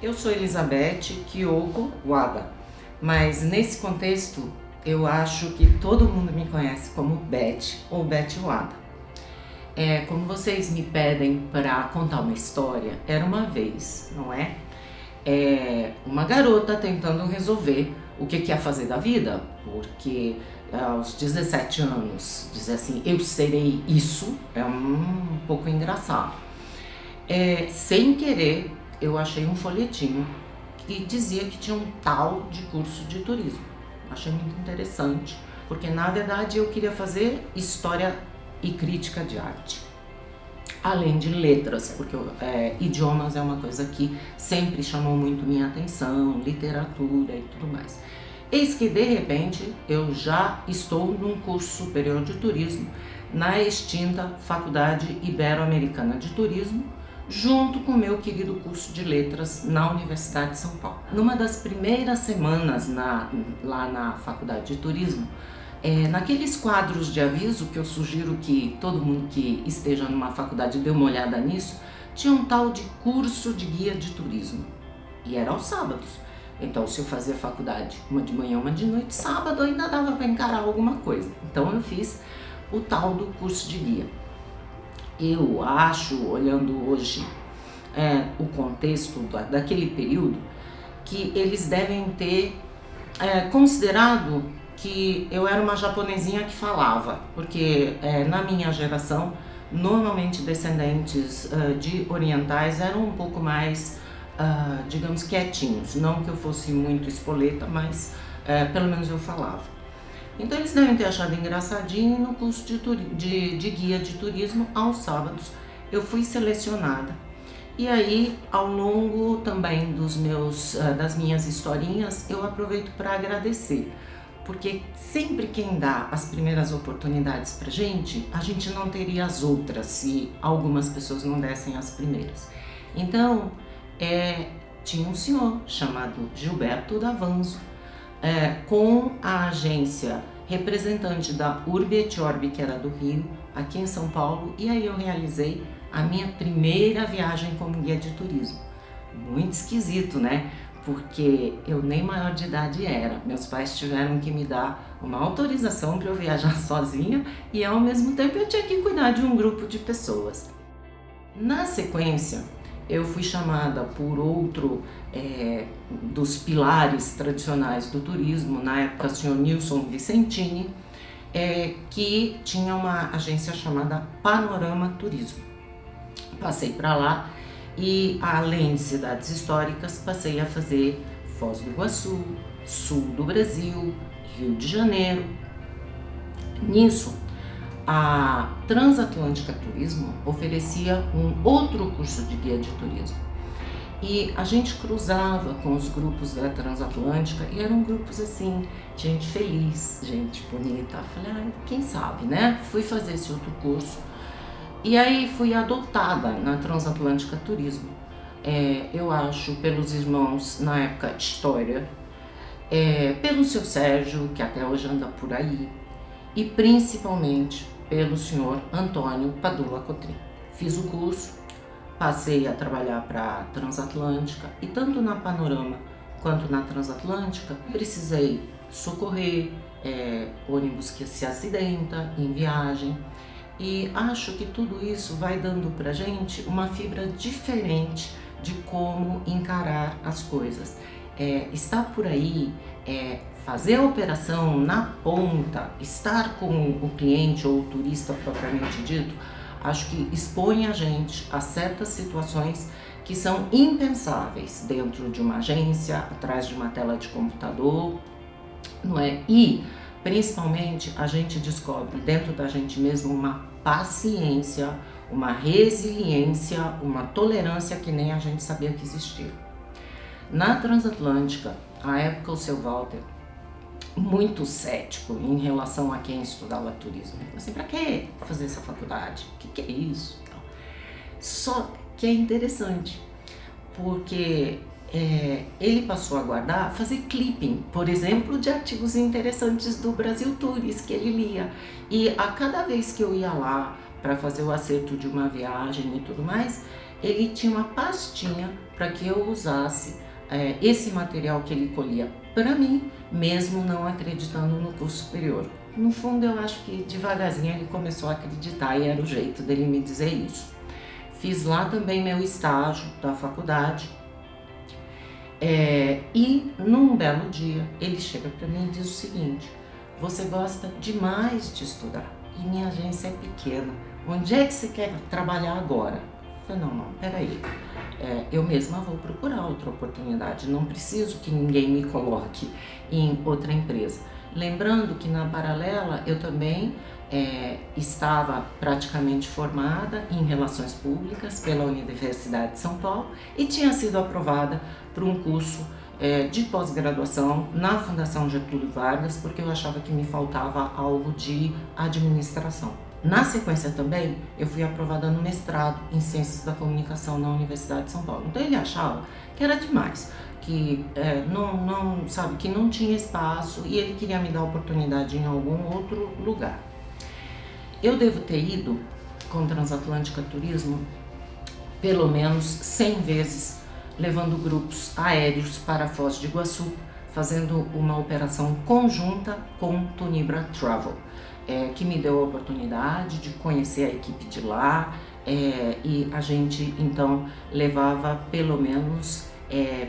Eu sou Elizabeth Kiyoko Wada, mas nesse contexto eu acho que todo mundo me conhece como Beth ou Beth Wada. Como vocês me pedem para contar uma história, era uma vez, não é? Uma garota tentando resolver o que quer fazer da vida, porque aos 17 anos dizer assim, eu serei isso, é um pouco engraçado. Sem querer, eu achei um folhetinho que dizia que tinha um tal de curso de turismo. Achei muito interessante, porque na verdade eu queria fazer história e crítica de arte, além de letras, porque idiomas é uma coisa que sempre chamou muito minha atenção, literatura e tudo mais. Eis que de repente eu já estou num curso superior de turismo na extinta Faculdade Ibero-Americana de Turismo, junto com o meu querido curso de letras na Universidade de São Paulo. Numa das primeiras semanas lá na Faculdade de Turismo, naqueles quadros de aviso, que eu sugiro que todo mundo que esteja numa faculdade dê uma olhada nisso, tinha um tal de curso de guia de turismo, e era aos sábados. Então, se eu fazia faculdade uma de manhã, uma de noite, sábado ainda dava para encarar alguma coisa. Então eu fiz o tal do curso de guia. Eu acho, olhando hoje o contexto daquele período, que eles devem ter considerado que eu era uma japonesinha que falava, porque na minha geração, normalmente descendentes de orientais eram um pouco mais, digamos, quietinhos. Não que eu fosse muito espoleta, mas pelo menos eu falava. Então eles devem ter achado engraçadinho. No curso de guia de turismo, aos sábados, eu fui selecionada. E aí, ao longo também das minhas historinhas, eu aproveito para agradecer. Porque sempre quem dá as primeiras oportunidades pra gente, a gente não teria as outras se algumas pessoas não dessem as primeiras. Então, tinha um senhor chamado Gilberto Davanzo, com a agência representante da Urbi et Orbi, que era do Rio, aqui em São Paulo, e aí eu realizei a minha primeira viagem como guia de turismo. Muito esquisito, né? Porque eu nem maior de idade era. Meus pais tiveram que me dar uma autorização para eu viajar sozinha e ao mesmo tempo eu tinha que cuidar de um grupo de pessoas. Na sequência, eu fui chamada por outro dos pilares tradicionais do turismo, na época o senhor Nilson Vicentini, que tinha uma agência chamada Panorama Turismo. Passei para lá e, além de cidades históricas, passei a fazer Foz do Iguaçu, sul do Brasil, Rio de Janeiro. Nisso, a Transatlântica Turismo oferecia um outro curso de guia de turismo. E a gente cruzava com os grupos da Transatlântica e eram grupos assim, gente feliz, gente bonita. Falei, quem sabe, né? Fui fazer esse outro curso. E aí fui adotada na Transatlântica Turismo. Eu acho pelos irmãos, na época, História, pelo seu Sérgio, que até hoje anda por aí, e principalmente pelo senhor Antônio Padula Cotrim. Fiz o curso, passei a trabalhar para a Transatlântica e tanto na Panorama quanto na Transatlântica precisei socorrer ônibus que se acidenta em viagem, e acho que tudo isso vai dando pra gente uma fibra diferente de como encarar as coisas. Estar por aí, fazer a operação na ponta, estar com o cliente ou o turista propriamente dito, acho que expõe a gente a certas situações que são impensáveis dentro de uma agência, atrás de uma tela de computador, não é? E, principalmente, a gente descobre dentro da gente mesmo uma paciência, uma resiliência, uma tolerância que nem a gente sabia que existia. Na Transatlântica, à época, o seu Walter, muito cético em relação a quem estudava turismo. Ele falou assim, pra que fazer essa faculdade? O que é isso? Só que é interessante, porque ele passou a fazer clipping, por exemplo, de artigos interessantes do Brasil Tours que ele lia. E a cada vez que eu ia lá para fazer o acerto de uma viagem e tudo mais, ele tinha uma pastinha para que eu usasse esse material que ele colhia para mim, mesmo não acreditando no curso superior. No fundo, eu acho que devagarzinho ele começou a acreditar e era o jeito dele me dizer isso. Fiz lá também meu estágio da faculdade e num belo dia ele chega para mim e diz o seguinte: você gosta demais de estudar e minha agência é pequena, onde é que você quer trabalhar agora? Eu falei, não, peraí, eu mesma vou procurar outra oportunidade, não preciso que ninguém me coloque em outra empresa. Lembrando que na paralela eu também estava praticamente formada em Relações Públicas pela Universidade de São Paulo e tinha sido aprovada para um curso de pós-graduação na Fundação Getúlio Vargas, porque eu achava que me faltava algo de administração. Na sequência também, eu fui aprovada no mestrado em Ciências da Comunicação na Universidade de São Paulo. Então ele achava que era demais, que sabe, que não tinha espaço e ele queria me dar oportunidade em algum outro lugar. Eu devo ter ido com Transatlântica Turismo pelo menos 100 vezes, levando grupos aéreos para Foz do Iguaçu, fazendo uma operação conjunta com Tunibra Travel, que me deu a oportunidade de conhecer a equipe de lá, e a gente então levava pelo menos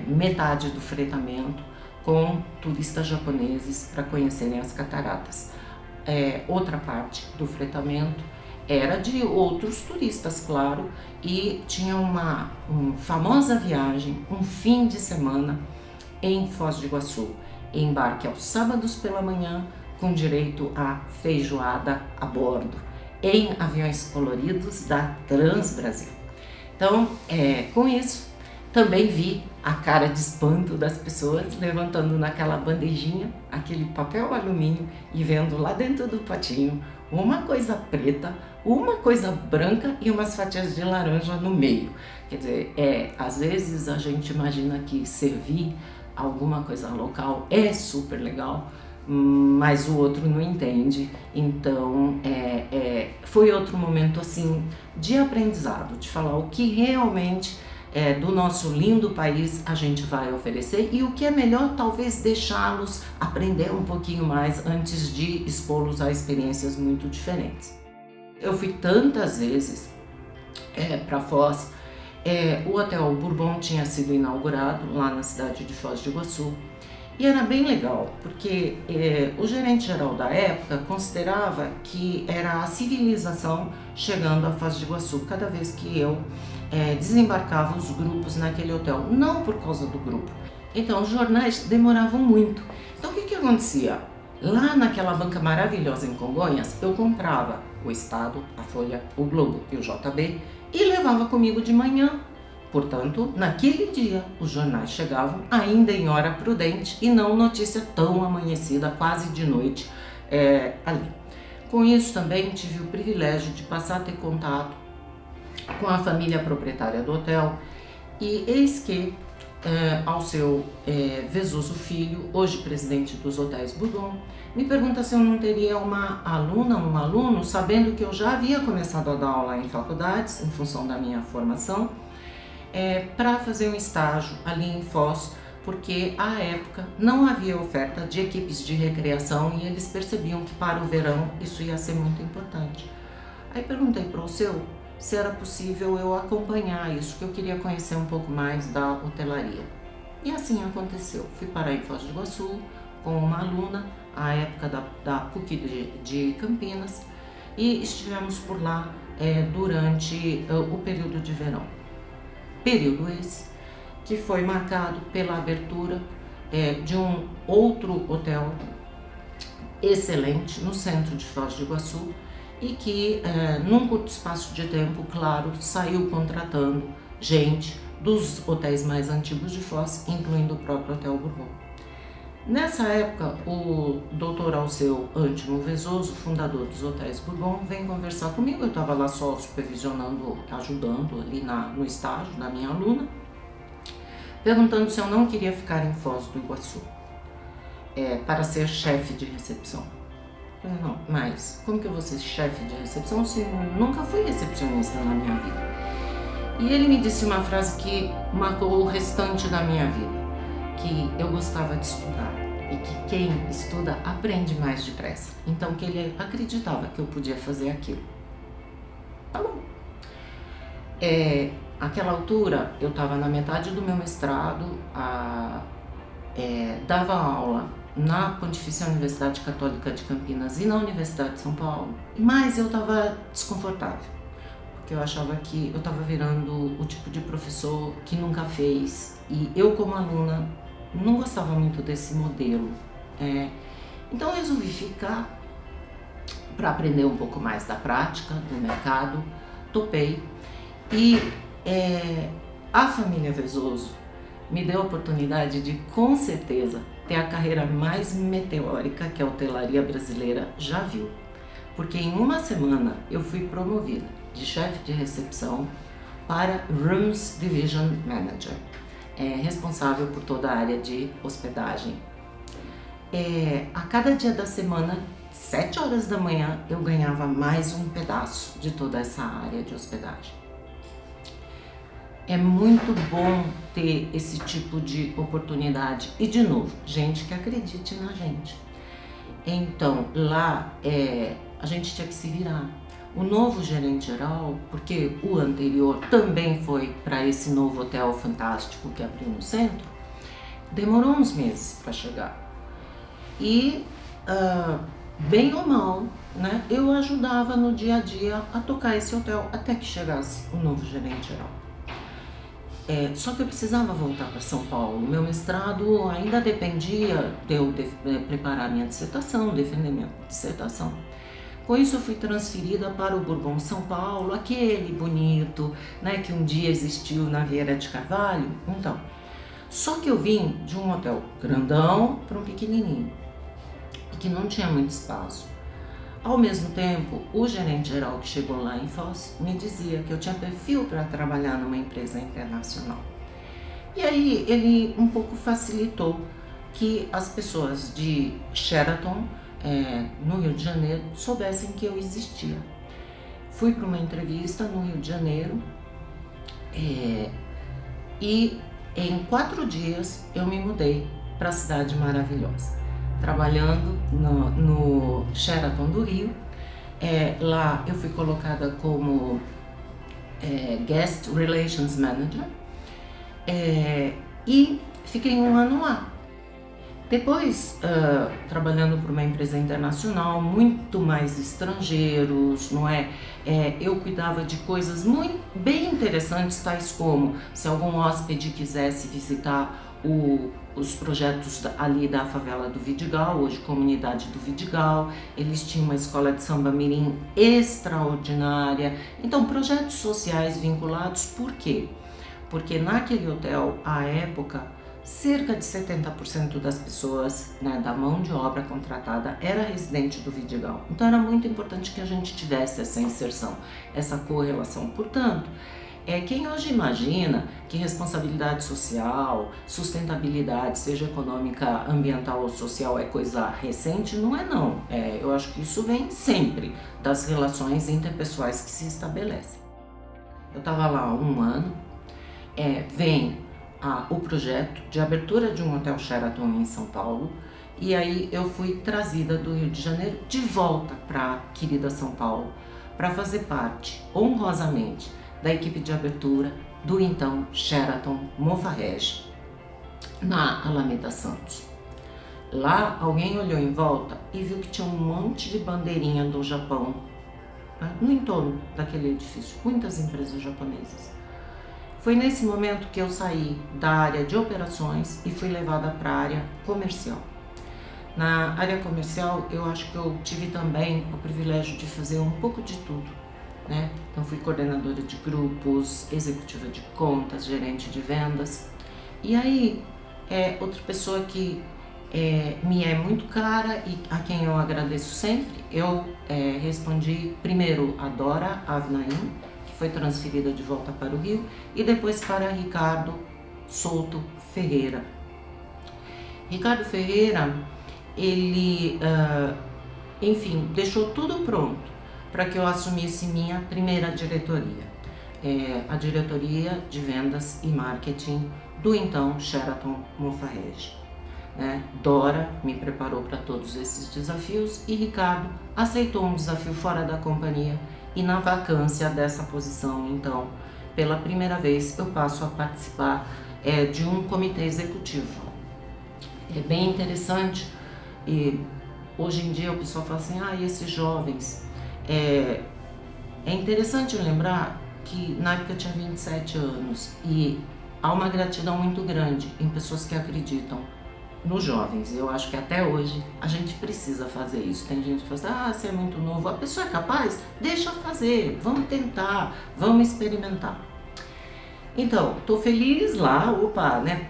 metade do fretamento com turistas japoneses para conhecerem as cataratas. Outra parte do fretamento era de outros turistas, claro, e tinha uma famosa viagem, um fim de semana em Foz do Iguaçu, embarque aos sábados pela manhã, com direito a feijoada a bordo, em aviões coloridos da Transbrasil. Então, com isso, também vi a cara de espanto das pessoas levantando naquela bandejinha aquele papel alumínio e vendo lá dentro do potinho uma coisa preta, uma coisa branca e umas fatias de laranja no meio. Quer dizer, às vezes a gente imagina que servir alguma coisa local é super legal, mas o outro não entende. Então foi outro momento assim de aprendizado, de falar o que realmente do nosso lindo país a gente vai oferecer e o que é melhor talvez deixá-los aprender um pouquinho mais antes de expô-los a experiências muito diferentes. Eu fui tantas vezes para Foz. O Hotel Bourbon tinha sido inaugurado lá na cidade de Foz do Iguaçu e era bem legal, porque o gerente geral da época considerava que era a civilização chegando a Foz do Iguaçu cada vez que eu desembarcava os grupos naquele hotel, não por causa do grupo. Então os jornais demoravam muito. Então o que acontecia? Lá naquela banca maravilhosa em Congonhas, eu comprava o Estado, a Folha, o Globo e o JB e levava comigo de manhã. Portanto, naquele dia, os jornais chegavam ainda em hora prudente e não notícia tão amanhecida, quase de noite, ali. Com isso também tive o privilégio de passar a ter contato com a família proprietária do hotel e eis que ao seu Vezoso Filho, hoje presidente dos Hotéis Bourbon, me pergunta se eu não teria uma aluna, um aluno, sabendo que eu já havia começado a dar aula em faculdades, em função da minha formação, para fazer um estágio ali em Foz, porque à época não havia oferta de equipes de recreação e eles percebiam que para o verão isso ia ser muito importante. Aí perguntei para o seu se era possível eu acompanhar isso, que eu queria conhecer um pouco mais da hotelaria. E assim aconteceu. Fui parar em Foz do Iguaçu com uma aluna, à época da PUC de Campinas, e estivemos por lá durante o período de verão. Período esse que foi marcado pela abertura de um outro hotel excelente no centro de Foz do Iguaçu, e que, num curto espaço de tempo, claro, saiu contratando gente dos hotéis mais antigos de Foz, incluindo o próprio Hotel Bourbon. Nessa época, o Dr. Alceu Antimo Vezoso, fundador dos Hotéis Bourbon, vem conversar comigo. Eu estava lá só supervisionando, ajudando ali no estágio da minha aluna, perguntando se eu não queria ficar em Foz do Iguaçu para ser chefe de recepção. Não, mas como que eu vou ser chefe de recepção se nunca fui recepcionista na minha vida? E ele me disse uma frase que marcou o restante da minha vida, que eu gostava de estudar e que quem estuda aprende mais depressa. Então que ele acreditava que eu podia fazer aquilo. Tá bom. Aquela altura eu estava na metade do meu mestrado, dava aula na Pontifícia Universidade Católica de Campinas e na Universidade de São Paulo, mas eu estava desconfortável, porque eu achava que eu estava virando o tipo de professor que nunca fez, e eu como aluna não gostava muito desse modelo. Então eu resolvi ficar para aprender um pouco mais da prática, do mercado, topei, e a família Vezoso me deu a oportunidade de, com certeza, ter a carreira mais meteórica que a hotelaria brasileira já viu. Porque em uma semana eu fui promovida de chefe de recepção para Rooms Division Manager, responsável por toda a área de hospedagem. A cada dia da semana, 7 horas da manhã, eu ganhava mais um pedaço de toda essa área de hospedagem. É muito bom ter esse tipo de oportunidade e, de novo, gente que acredite na gente. Então lá a gente tinha que se virar. O novo gerente geral, porque o anterior também foi para esse novo hotel fantástico que abriu no centro, demorou uns meses para chegar. E bem ou mal, né, eu ajudava no dia a dia a tocar esse hotel até que chegasse o novo gerente geral. Só que eu precisava voltar para São Paulo. Meu mestrado ainda dependia de eu preparar minha dissertação, defender minha dissertação. Com isso eu fui transferida para o Bourbon São Paulo, aquele bonito, né, que um dia existiu na Vieira de Carvalho. Então, só que eu vim de um hotel grandão para um pequenininho, e que não tinha muito espaço. Ao mesmo tempo, o gerente geral que chegou lá em Foz me dizia que eu tinha perfil para trabalhar numa empresa internacional. E aí ele um pouco facilitou que as pessoas de Sheraton, no Rio de Janeiro, soubessem que eu existia. Fui para uma entrevista no Rio de Janeiro e em 4 dias eu me mudei para a cidade maravilhosa, trabalhando no Sheraton do Rio. Lá eu fui colocada como Guest Relations Manager e fiquei 1 ano lá. Depois, trabalhando para uma empresa internacional, muito mais estrangeiros, não é? Eu cuidava de coisas bem interessantes, tais como se algum hóspede quisesse visitar os projetos ali da favela do Vidigal, hoje comunidade do Vidigal, eles tinham uma escola de samba mirim extraordinária. Então, projetos sociais vinculados, por quê? Porque naquele hotel, à época, cerca de 70% das pessoas, né, da mão de obra contratada era residente do Vidigal. Então era muito importante que a gente tivesse essa inserção, essa correlação. Portanto, quem hoje imagina que responsabilidade social, sustentabilidade, seja econômica, ambiental ou social, é coisa recente, não é não. Eu acho que isso vem sempre das relações interpessoais que se estabelecem. Eu estava lá há 1 ano, vem o projeto de abertura de um hotel Sheraton em São Paulo, e aí eu fui trazida do Rio de Janeiro de volta para querida São Paulo para fazer parte, honrosamente, da equipe de abertura do então Sheraton Mofarrege, na Alameda Santos. Lá alguém olhou em volta e viu que tinha um monte de bandeirinha do Japão, né, no entorno daquele edifício, muitas empresas japonesas. Foi nesse momento que eu saí da área de operações e fui levada para a área comercial. Na área comercial, eu acho que eu tive também o privilégio de fazer um pouco de tudo, né? Então fui coordenadora de grupos, executiva de contas, gerente de vendas. E aí, outra pessoa que me é muito cara e a quem eu agradeço sempre, eu respondi primeiro a Dora Avnaim, foi transferida de volta para o Rio, e depois para Ricardo Souto Ferreira. Ricardo Ferreira, ele, enfim, deixou tudo pronto para que eu assumisse minha primeira diretoria. a diretoria de vendas e marketing do então Sheraton Monfarrege. Dora me preparou para todos esses desafios e Ricardo aceitou um desafio fora da companhia, e na vacância dessa posição, então, pela primeira vez eu passo a participar de um comitê executivo. É bem interessante, e hoje em dia o pessoal fala assim, esses jovens, é interessante lembrar que na época eu tinha 27 anos e há uma gratidão muito grande em pessoas que acreditam nos jovens. Eu acho que até hoje a gente precisa fazer isso. Tem gente que fala assim, você é muito novo. A pessoa é capaz? Deixa fazer, vamos tentar, vamos experimentar. Então, tô feliz lá,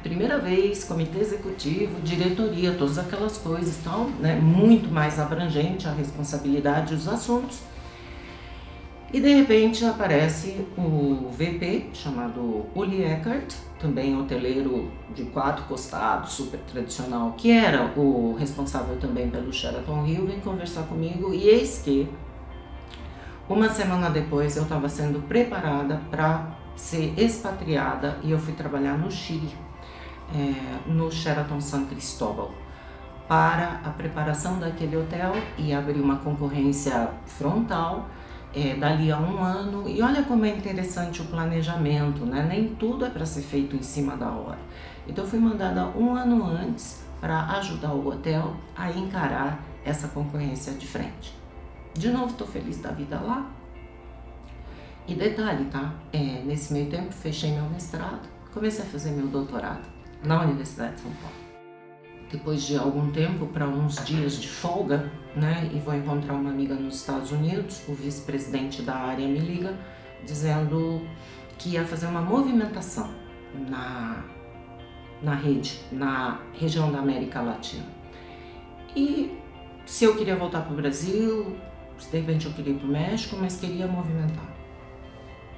primeira vez, comitê executivo, diretoria, todas aquelas coisas e tal, muito mais abrangente a responsabilidade e os assuntos. E de repente aparece o VP, chamado Uli Eckert, também hoteleiro de 4 costados, super tradicional, que era o responsável também pelo Sheraton Rio, vem conversar comigo, e eis que uma semana depois eu estava sendo preparada para ser expatriada e eu fui trabalhar no Chile, no Sheraton San Cristóbal, para a preparação daquele hotel e abrir uma concorrência frontal dali a 1 ano. E olha como é interessante o planejamento, nem tudo é para ser feito em cima da hora. Então eu fui mandada 1 ano antes para ajudar o hotel a encarar essa concorrência de frente. De novo, estou feliz da vida lá. E detalhe, nesse meio tempo fechei meu mestrado, comecei a fazer meu doutorado na Universidade de São Paulo. Depois de algum tempo, para uns dias de folga, e vou encontrar uma amiga nos Estados Unidos, o vice-presidente da área me liga dizendo que ia fazer uma movimentação na rede, na região da América Latina. E se eu queria voltar para o Brasil, se de repente eu queria ir para o México, mas queria movimentar.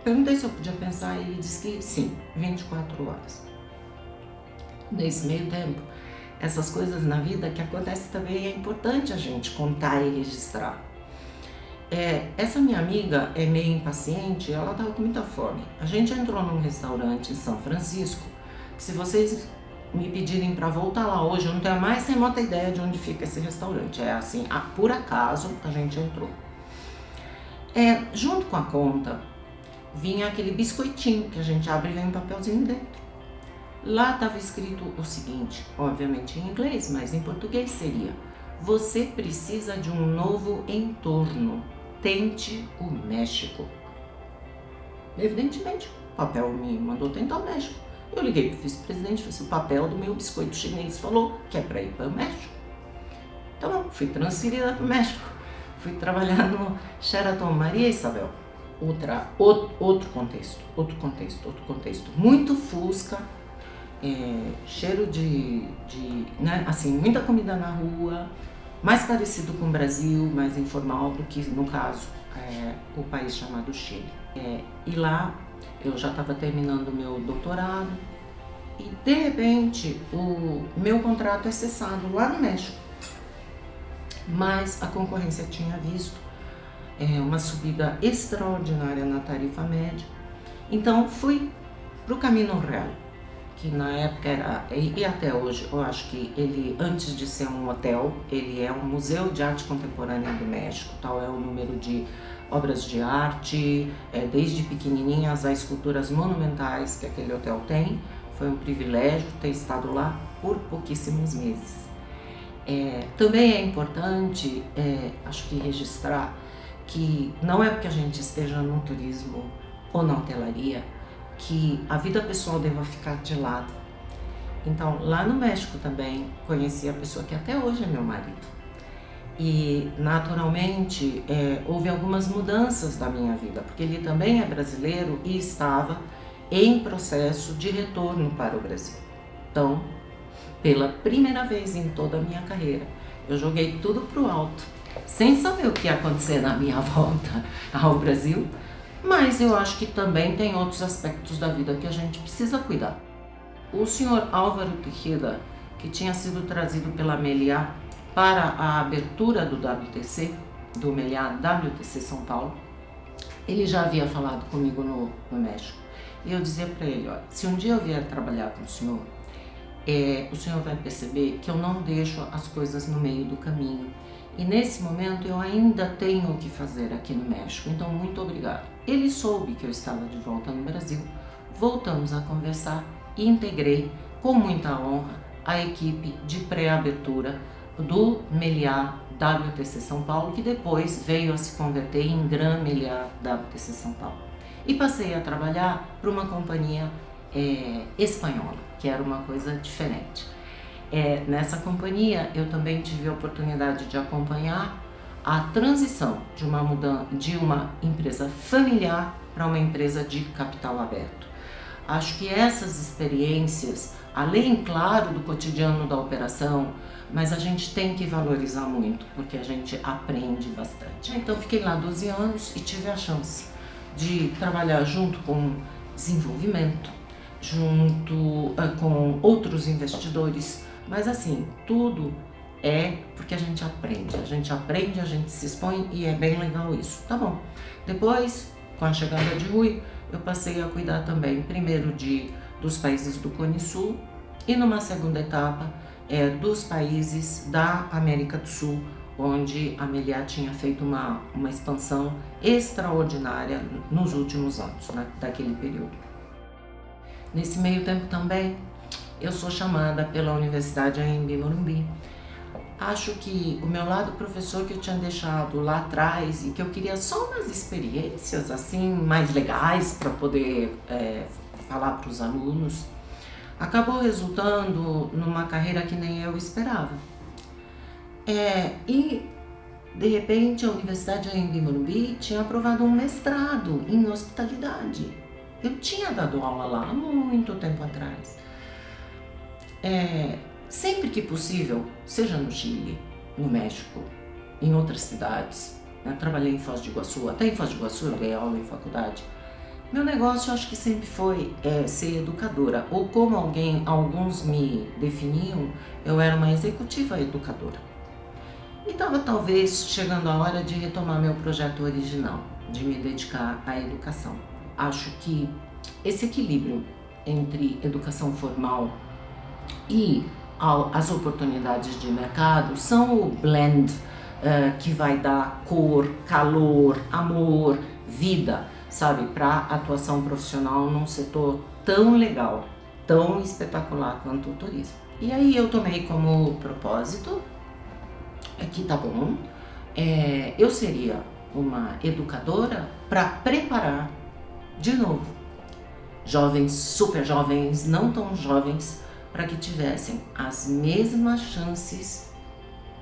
Perguntei se eu podia pensar e ele disse que sim, 24 horas. Nesse meio tempo, essas coisas na vida que acontecem também é importante a gente contar e registrar. Essa minha amiga é meio impaciente, ela estava com muita fome. A gente entrou num restaurante em São Francisco, que se vocês me pedirem para voltar lá hoje, eu não tenho a mais remota ideia de onde fica esse restaurante. É assim, por acaso a gente entrou. Junto com a conta, vinha aquele biscoitinho que a gente abre e vem um papelzinho dentro. Lá estava escrito o seguinte, obviamente em inglês, mas em português seria: você precisa de um novo entorno, tente o México. Evidentemente, o papel me mandou tentar o México. Eu liguei para o vice-presidente e falei assim, o papel do meu biscoito chinês falou que é para ir para o México. Então, fui transferida para o México. Fui trabalhar no Sheraton Maria Isabel. Outro contexto. Muito fusca, cheiro de muita comida na rua, mais parecido com o Brasil, mais informal do que, no caso, o país chamado Chile. E lá eu já estava terminando o meu doutorado e, de repente, o meu contrato é cessado lá no México. Mas a concorrência tinha visto uma subida extraordinária na tarifa média. Então fui para o Camino Real, que na época era, e até hoje, eu acho que ele, antes de ser um hotel, ele é um museu de arte contemporânea do México. Tal é o número de obras de arte, desde pequenininhas a esculturas monumentais que aquele hotel tem. Foi um privilégio ter estado lá por pouquíssimos meses. Também é importante, acho que registrar que não é porque a gente esteja no turismo ou na hotelaria que a vida pessoal deva ficar de lado. Então, lá no México também conheci a pessoa que até hoje é meu marido. E, naturalmente, houve algumas mudanças da minha vida, porque ele também é brasileiro e estava em processo de retorno para o Brasil. Então, pela primeira vez em toda a minha carreira, eu joguei tudo pro alto, sem saber o que ia acontecer na minha volta ao Brasil, mas eu acho que também tem outros aspectos da vida que a gente precisa cuidar. O senhor Álvaro Teixeira, que tinha sido trazido pela Meliá para a abertura do WTC, do Meliá WTC São Paulo, Ele já havia falado comigo no México. E eu dizia para ele, olha, se um dia eu vier trabalhar com o senhor vai perceber que eu não deixo as coisas no meio do caminho. E nesse momento eu ainda tenho o que fazer aqui no México, então muito obrigado. Ele soube que eu estava de volta no Brasil, voltamos a conversar e integrei com muita honra a equipe de pré-abertura do Meliá WTC São Paulo, que depois veio a se converter em Gran Meliá WTC São Paulo. E passei a trabalhar para uma companhia espanhola, que era uma coisa diferente. Nessa companhia eu também tive a oportunidade de acompanhar a transição de uma empresa familiar para uma empresa de capital aberto. Acho que essas experiências, além, claro, do cotidiano da operação, mas a gente tem que valorizar muito, porque a gente aprende bastante. Então fiquei lá 12 anos e tive a chance de trabalhar junto com desenvolvimento, junto com outros investidores, mas assim, tudo é porque a gente aprende, a gente se expõe e é bem legal isso. Tá bom. Depois, com a chegada de Rui, eu passei a cuidar também, primeiro dos países do Cone Sul e numa segunda etapa dos países da América do Sul, onde a Meliá tinha feito uma expansão extraordinária nos últimos anos, né, daquele período. Nesse meio tempo também, eu sou chamada pela Universidade Anhembi Morumbi. Acho que o meu lado professor que eu tinha deixado lá atrás e que eu queria só umas experiências assim mais legais para poder falar para os alunos, acabou resultando numa carreira que nem eu esperava. E de repente a Universidade Anhembi Morumbi tinha aprovado um mestrado em hospitalidade. Eu tinha dado aula lá há muito tempo atrás. Sempre que possível, seja no Chile, no México, em outras cidades, né? Trabalhei em Foz do Iguaçu, até em Foz do Iguaçu eu dei aula em faculdade. Meu negócio acho que sempre foi ser educadora, ou como alguns me definiam, eu era uma executiva educadora. E estava talvez chegando a hora de retomar meu projeto original, de me dedicar à educação. Acho que esse equilíbrio entre educação formal e as oportunidades de mercado são o blend que vai dar cor, calor, amor, vida, sabe, para a atuação profissional num setor tão legal, tão espetacular quanto o turismo. E aí eu tomei como propósito que tá bom, eu seria uma educadora para preparar de novo jovens, super jovens, não tão jovens, para que tivessem as mesmas chances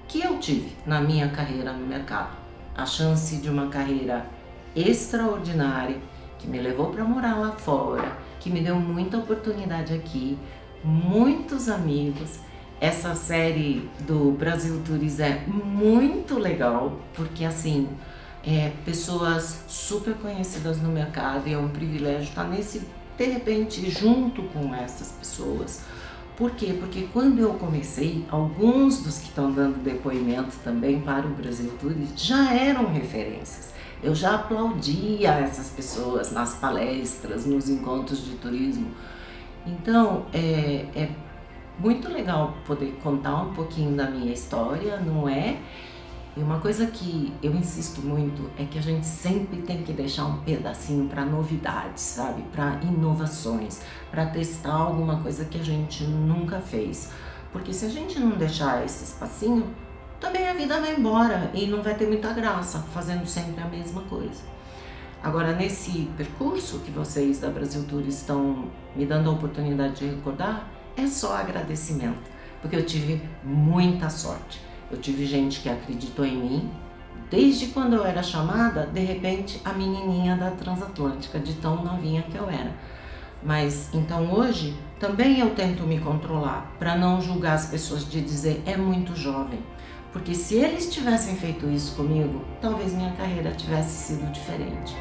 que eu tive na minha carreira no mercado. A chance de uma carreira extraordinária, que me levou para morar lá fora, que me deu muita oportunidade aqui, muitos amigos. Essa série do Brasil Tours é muito legal, porque assim, pessoas super conhecidas no mercado, e é um privilégio estar de repente, junto com essas pessoas. Por quê? Porque quando eu comecei, alguns dos que estão dando depoimento também para o Brasil Tours já eram referências. Eu já aplaudia essas pessoas nas palestras, nos encontros de turismo. Então, é muito legal poder contar um pouquinho da minha história, não é? E uma coisa que eu insisto muito é que a gente sempre tem que deixar um pedacinho para novidades, sabe? Para inovações, para testar alguma coisa que a gente nunca fez. Porque se a gente não deixar esse espacinho, também a vida vai embora e não vai ter muita graça fazendo sempre a mesma coisa. Agora, nesse percurso que vocês da Brasil Tours estão me dando a oportunidade de recordar, é só agradecimento, porque eu tive muita sorte. Eu tive gente que acreditou em mim, desde quando eu era chamada, de repente, a menininha da Transatlântica, de tão novinha que eu era. Mas, então hoje, também eu tento me controlar, para não julgar as pessoas de dizer, é muito jovem. Porque se eles tivessem feito isso comigo, talvez minha carreira tivesse sido diferente.